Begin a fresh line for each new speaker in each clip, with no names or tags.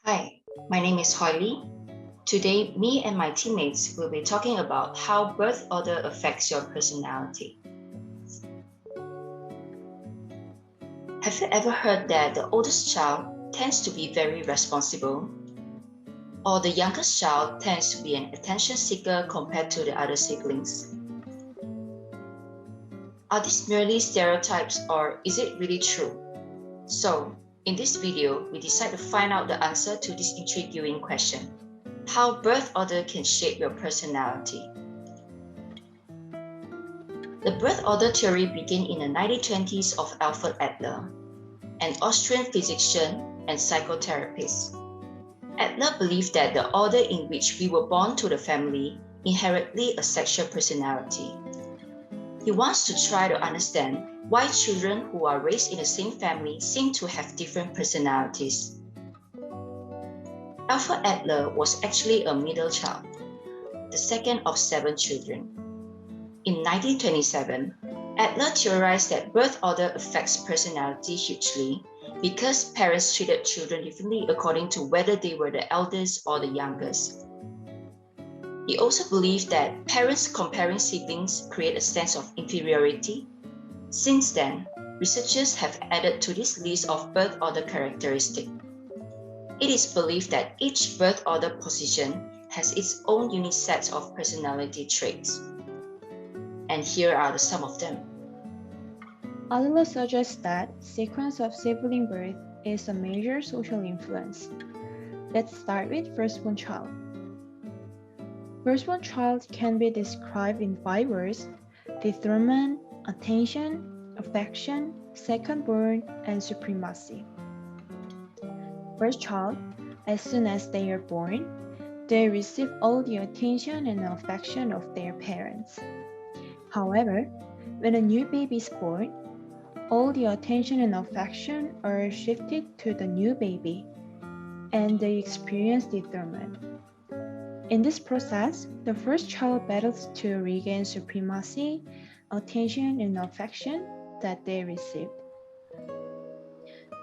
Hi, my name is Hoi Li. Today, me and my teammates will be talking about how birth order affects your personality. Have you ever heard that the oldest child tends to be very responsible? Or the youngest child tends to be an attention seeker compared to the other siblings? Are these merely stereotypes or is it really true? So, in this video, we decide to find out the answer to this intriguing question: how birth order can shape your personality. The birth order theory began in the 1920s of Alfred Adler, an Austrian physician and psychotherapist. Adler believed that the order in which we were born to the family inherently a sexual personality. He wants to try to understand why children who are raised in the same family seem to have different personalities. Alfred Adler was actually a middle child, the second of 7 children. In 1927, Adler theorized that birth order affects personality hugely because parents treated children differently according to whether they were the eldest or the youngest. He also believed that parents comparing siblings create a sense of inferiority. Since then, researchers have added to this list of birth order characteristics. It is believed that each birth order position has its own unique set of personality traits. And here are some of them.
Adler suggests that sequence of sibling birth is a major social influence. Let's start with firstborn child. Firstborn child can be described in 5 words: determined, attention, affection, secondborn, and supremacy. First child, as soon as they are born, they receive all the attention and affection of their parents. However, when a new baby is born, all the attention and affection are shifted to the new baby, and they experience determined. In this process, the first child battles to regain supremacy, attention, and affection that they received.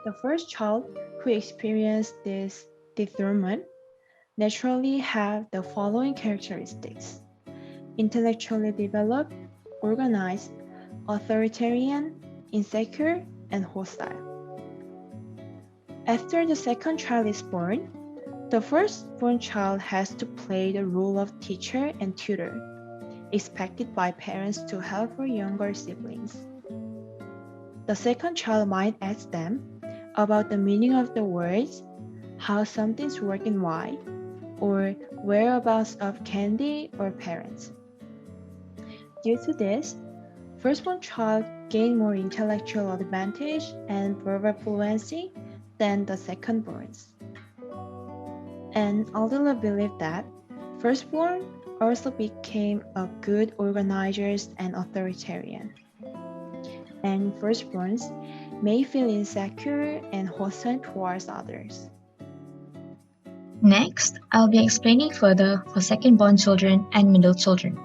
The first child who experienced this determined naturally have the following characteristics: intellectually developed, organized, authoritarian, insecure, and hostile. After the second child is born, the firstborn child has to play the role of teacher and tutor, expected by parents to help her younger siblings. The second child might ask them about the meaning of the words, how something's work and why, or whereabouts of candy or parents. Due to this, firstborn child gain more intellectual advantage and verbal fluency than the secondborns. And Adler believed that firstborn also became a good organizers and authoritarian. And firstborns may feel insecure and hostile towards others.
Next, I'll be explaining further for second-born children and middle children.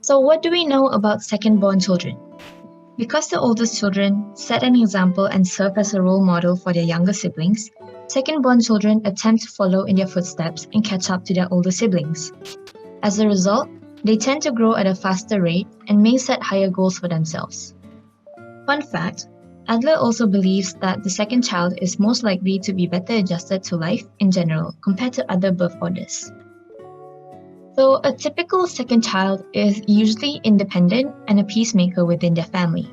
So what do we know about second-born children? Because the oldest children set an example and serve as a role model for their younger siblings, second-born children attempt to follow in their footsteps and catch up to their older siblings. As a result, they tend to grow at a faster rate and may set higher goals for themselves. Fun fact, Adler also believes that the second child is most likely to be better adjusted to life in general compared to other birth orders. So a typical second child is usually independent and a peacemaker within their family.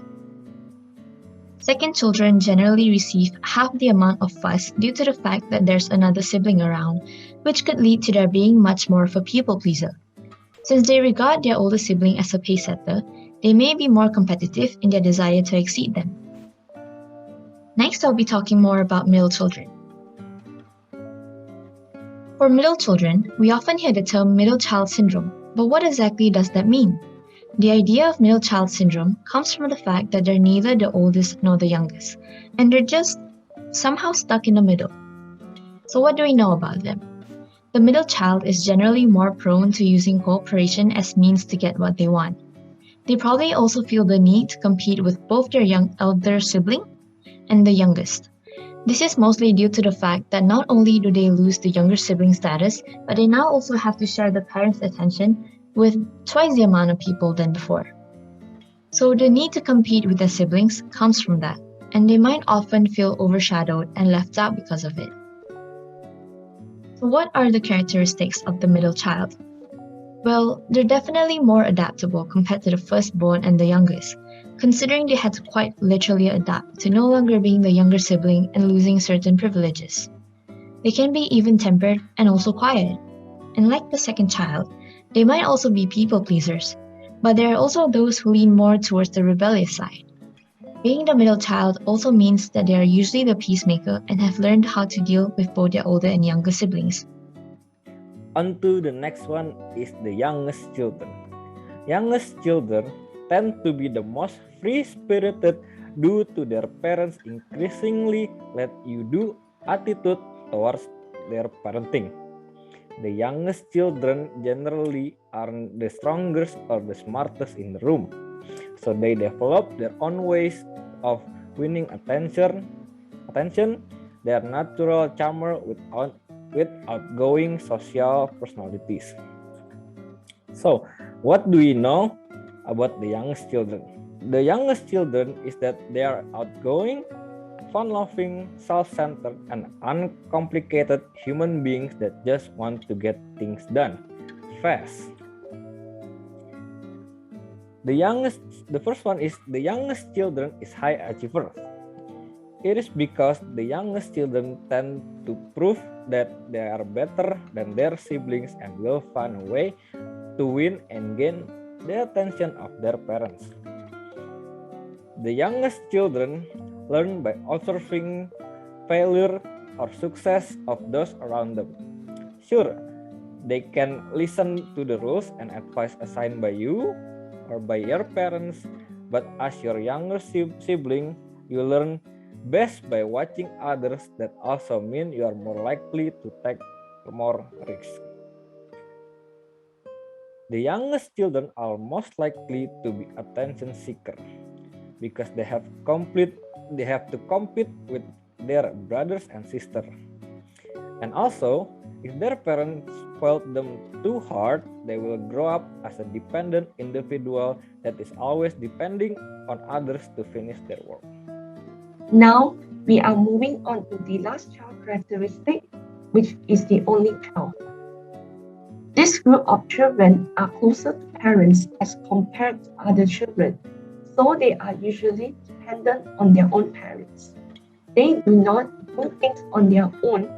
Second children generally receive half the amount of fuss due to the fact that there's another sibling around, which could lead to their being much more of a people pleaser. Since they regard their older sibling as a pace setter, they may be more competitive in their desire to exceed them. Next, I'll be talking more about middle children. For middle children, we often hear the term middle child syndrome, but what exactly does that mean? The idea of middle child syndrome comes from the fact that they're neither the oldest nor the youngest, and they're just somehow stuck in the middle. So what do we know about them? The middle child is generally more prone to using cooperation as means to get what they want. They probably also feel the need to compete with both their elder sibling and the youngest, This is mostly due to the fact that not only do they lose the younger sibling status, but they now also have to share the parents' attention with twice the amount of people than before. So the need to compete with their siblings comes from that, and they might often feel overshadowed and left out because of it. So what are the characteristics of the middle child? Well, they're definitely more adaptable compared to the firstborn and the youngest, considering they had to quite literally adapt to no longer being the younger sibling and losing certain privileges. They can be even-tempered and also quiet. And like the second child, they might also be people pleasers, but there are also those who lean more towards the rebellious side. Being the middle child also means that they are usually the peacemaker and have learned how to deal with both their older and younger siblings.
On to the next one is the youngest children. Youngest children tend to be the most free-spirited due to their parents' increasingly let you do attitude towards their parenting. The youngest children generally aren't the strongest or the smartest in the room, so they develop their own ways of winning attention. They are natural charmer with outgoing social personalities. So, what do we know about the youngest children? The youngest children is that they are outgoing, fun-loving, self-centered, and uncomplicated human beings that just want to get things done fast. The first one is the youngest children is high achievers. It is because the youngest children tend to prove that they are better than their siblings and will find a way to win and gain the attention of their parents. The youngest children learn by observing failure or success of those around them. Sure, they can listen to the rules and advice assigned by you or by your parents, but as your younger sibling, you learn best by watching others. That also means you are more likely to take more risks. The youngest children are most likely to be attention seeker because they have to compete with their brothers and sisters. And also, if their parents spoiled them too hard, they will grow up as a dependent individual that is always depending on others to finish their work.
Now, we are moving on to the last child characteristic, which is the only child. This group of children are closer to parents as compared to other children, so they are usually dependent on their own parents. They do not do things on their own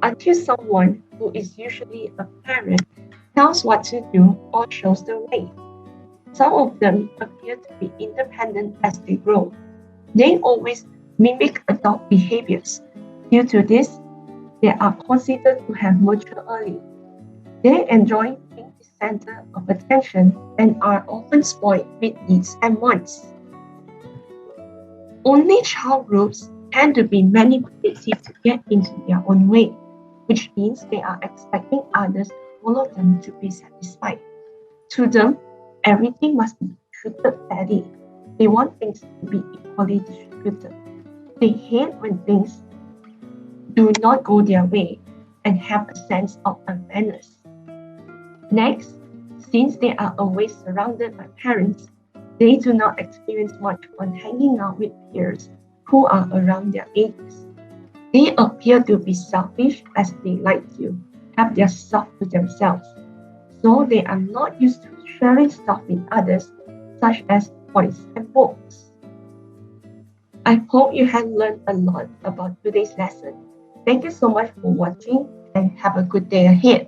until someone, who is usually a parent, tells what to do or shows the way. Some of them appear to be independent as they grow. They always mimic adult behaviors. Due to this, they are considered to have matured early. They enjoy being the center of attention and are often spoiled with needs and wants. Only child groups tend to be manipulative to get into their own way, which means they are expecting others to follow them to be satisfied. To them, everything must be treated fairly. They want things to be equally distributed. They hate when things do not go their way and have a sense of unfairness. Next, since they are always surrounded by parents, they do not experience much fun hanging out with peers who are around their ages. They appear to be selfish as they like to have their stuff to themselves, so they are not used to sharing stuff with others, such as toys and books. I hope you have learned a lot about today's lesson. Thank you so much for watching and have a good day ahead.